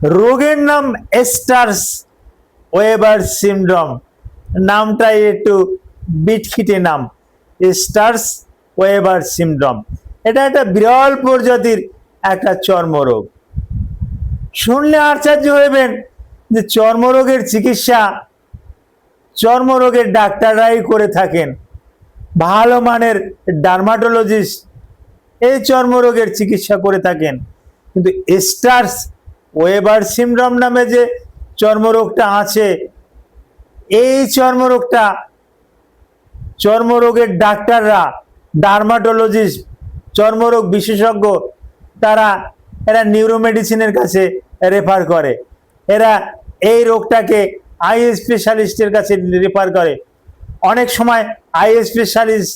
রোগের নাম stars weber syndrome. নামটাই একটু বিটখিটে নাম, স্টার্স ওয়েবার সিনড্রোম। এটা একটা বিরল প্রজাতির একটা চর্মরোগ। শুনলে আশ্চর্য হইবেন যে চর্মরোগের চিকিৎসা চর্মরোগের ডাক্তাররাই করে থাকেন। ভালো মানের ডার্মাটোলজিস্ট এই চর্মরোগের চিকিৎসা করে থাকেন। কিন্তু স্টার্স ওয়েবার সিনড্রোম নামে যে চর্মরোগটা আছে, এই চর্মরোগের ডাক্তাররা, ডার্মাটোলজিস্ট, চর্মরোগ বিশেষজ্ঞ, এরা নিউরোমেডিসিনের কাছে রেফার করে। এরা এই রোগটাকে আই স্পেশালিস্টের কাছে রেফার করে। অনেক সময় আই স্পেশালিস্ট,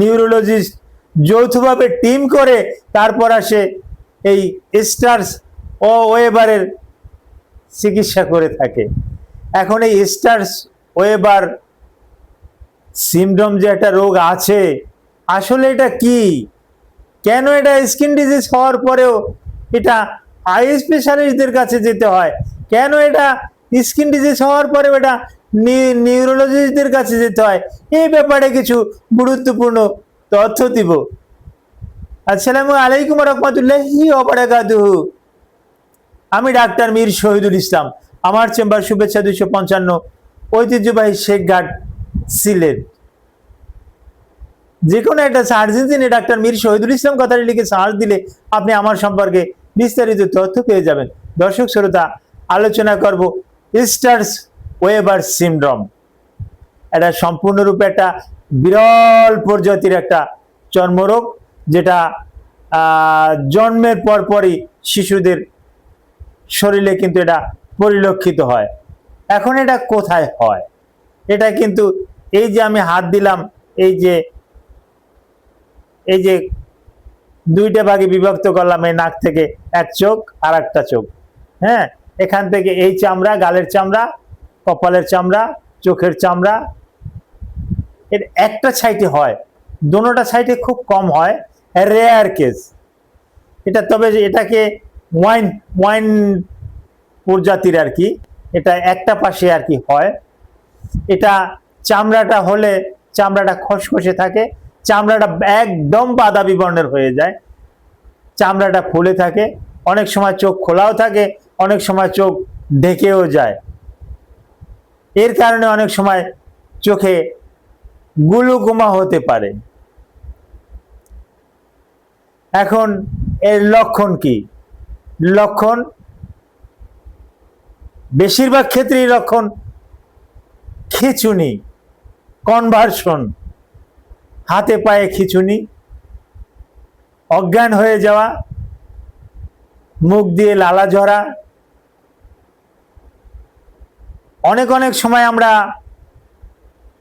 নিউরোলজিস্ট যৌথভাবে টিম করে তারপর আসে এই স্টার্স ও ওয়েবারের চিকিৎসা করে থাকে। এখন এই স্টার্স ওয়েবার সিনড্রোম যে একটা রোগ আছে, আসলে এটা কি, কেন এটা স্কিন ডিজিজ হওয়ার পরেও এটা আই স্পেশালিস্টদের কাছে যেতে হয়, কেন এটা স্কিন ডিজিজ হওয়ার পরেও এটা নিউরোলজিস্টদের কাছে যেতে হয়, এই ব্যাপারে কিছু গুরুত্বপূর্ণ তথ্য দিব। আসসালামু আলাইকুম রহমতুল্লাহি ওয়া বারাকাতুহু। আমি ডাক্তার মীর শহীদুল ইসলাম। আমার চেম্বার শুভেচ্ছা 255, ঐতিহ্যবাহী শেখ ঘাট, সিলেট। যে কোনো একটা সার্চ ইঞ্জিনে ডাক্তার মীর শহীদুল ইসলাম কথাটি লিখে সার্চ দিলে আপনি আমার সম্পর্কে বিস্তারিত তথ্য পেয়ে যাবেন। দর্শক শ্রোতা, আলোচনা করব স্টার্স ওয়েবার সিনড্রোম। এটা সম্পূর্ণরূপে একটা বিরল প্রজাতির একটা চর্মরোগ, যেটা জন্মের পরপরই শিশুদের শরীরে কিন্তু এটা পরিলক্ষিত হয়। এখন এটা কোথায় হয়? এটা কিন্তু এই যে আমি হাত দিলাম, এই যে দুইটা ভাগে বিভক্ত করলাম, এই নাক থেকে এক চোখ আর একটা চোখ, হ্যাঁ, এখান থেকে এই চামড়া, গালের চামড়া, কপালের চামড়া, চোখের চামড়া, এর একটা সাইডে হয়, দোনোটা সাইডে খুব কম হয়, রেয়ার কেস এটা। তবে এটাকে ওয়াইন প্রজাতির আর কি, এটা একটা পাশে আর কি হয়। এটা চামড়াটা হলে চামড়াটা খসখসে থাকে, চামড়াটা একদম বাদামি বর্ণের হয়ে যায়, চামড়াটা ফুলে থাকে, অনেক সময় চোখ খোলাও থাকে, অনেক সময় চোখ ঢেকেও যায়। এর কারণে অনেক সময় চোখে গুলুগুমা হতে পারে। এখন এর লক্ষণ কি? লক্ষণ বেশিরভাগ ক্ষেত্রেই লক্ষণ খিঁচুনি, কনভার্সন, হাতে পায়ে খিঁচুনি, অজ্ঞান হয়ে যাওয়া, মুখ দিয়ে লালা ঝরা। অনেক সময় আমরা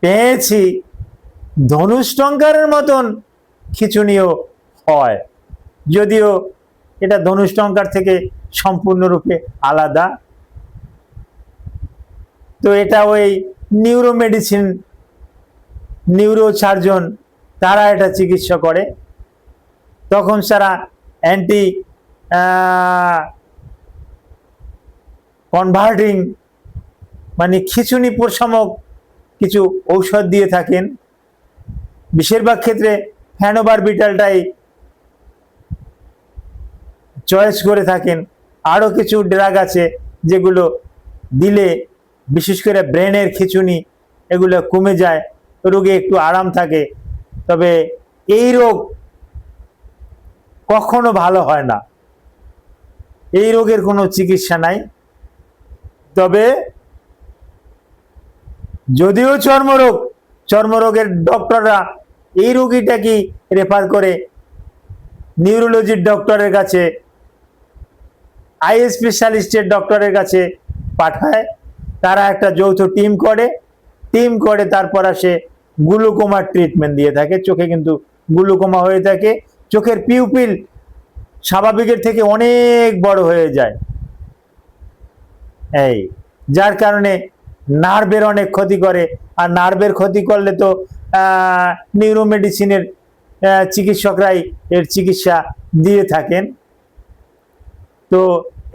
পেয়েছি ধনুষ্টঙ্কারের মতন খিঁচুনিও হয়, যদিও এটা ধনুষ্টঙ্কার থেকে সম্পূর্ণরূপে আলাদা। তো এটা ওই নিউরোমেডিসিন, নিউরোসার্জন তারা এটা চিকিৎসা করে। তখন তারা অ্যান্টি কনভার্টিং মানে খিঁচুনি প্রশমক কিছু ঔষধ দিয়ে থাকেন। বেশিরভাগ ক্ষেত্রে ফেনোবারবিটালটাই চয়েস করে থাকেন। আরও কিছু ড্রাগ আছে যেগুলো দিলে বিশেষ করে ব্রেনের খিঁচুনি এগুলো কমে যায়, রোগে একটু আরাম থাকে। তবে এই রোগ কখনো ভালো হয় না, এই রোগের কোনো চিকিৎসা নাই। তবে যদিও চর্মরোগের ডক্টররা এই রোগীটাকে রেফার করে নিউরোলজির ডক্টরের কাছে, আই স্পেশালিস্টের ডক্টরের কাছে পাঠায়, তারা একটা যৌথ টিম করে তারপর আসে গ্লুকোমার ট্রিটমেন্ট দিয়ে থাকে। চোখে কিন্তু গ্লুকোমা হয়ে থাকে, চোখের পিউপিল স্বাভাবিকের থেকে অনেক বড় হয়ে যায়, এই যার কারণে নার্ভের অনেক ক্ষতি করে। আর নার্ভের ক্ষতি করলে তো নিউরোমেডিসিনের চিকিৎসকরাই এর চিকিৎসা দিয়ে থাকেন। তো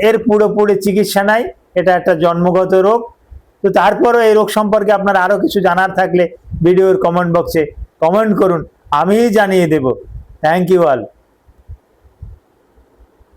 এর পুরোপুরি চিকিৎসা নাই, এটা একটা জন্মগত রোগ। তো তারপরও এই রোগ সম্পর্কে আপনার আরো কিছু জানার থাকলে ভিডিওর কমেন্ট বক্সে কমেন্ট করুন, আমি জানিয়ে দেব। Thank you all.